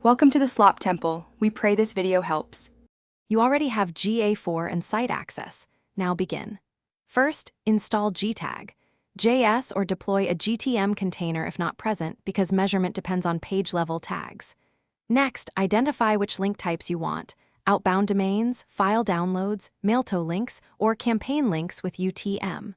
Welcome to the Slop Temple. We pray this video helps. You already have GA4 and site access. Now begin. First, install gtag, JS, or deploy a GTM container if not present because measurement depends on page-level tags. Next, identify which link types you want: outbound domains, file downloads, mailto links, or campaign links with UTM.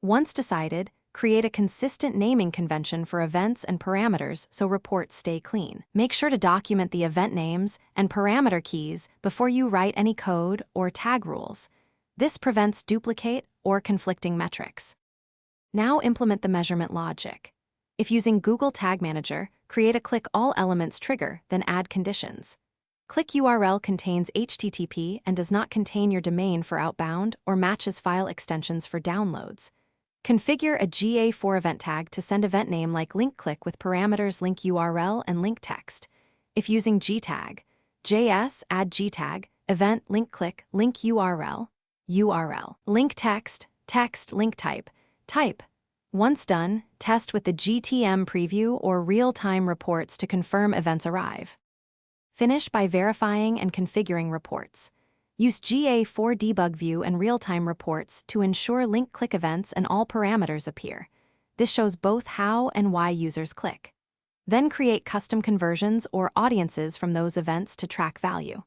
Once decided, create a consistent naming convention for events and parameters so reports stay clean. Make sure to document the event names and parameter keys before you write any code or tag rules. This prevents duplicate or conflicting metrics. Now implement the measurement logic. If using Google Tag Manager, create a click all elements trigger, then add conditions. Click URL contains HTTP and does not contain your domain for outbound or matches file extensions for downloads. Configure a GA4 event tag to send event name like link click with parameters link URL and link text. If using gtag, JS, add gtag, event link click link URL, link text, link type. Once done, test with the GTM preview or real-time reports to confirm events arrive. Finish by verifying and configuring reports. Use GA4 debug view and real-time reports to ensure link-click events and all parameters appear. This shows both how and why users click. Then create custom conversions or audiences from those events to track value.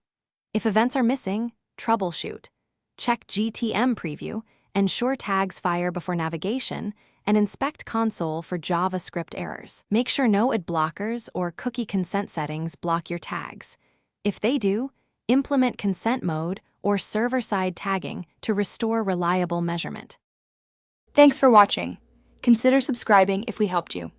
If events are missing, troubleshoot. Check GTM preview, ensure tags fire before navigation, and inspect console for JavaScript errors. Make sure no ad blockers or cookie consent settings block your tags. If they do, implement consent mode or server-side tagging to restore reliable measurement. Thanks for watching. Consider subscribing if we helped you.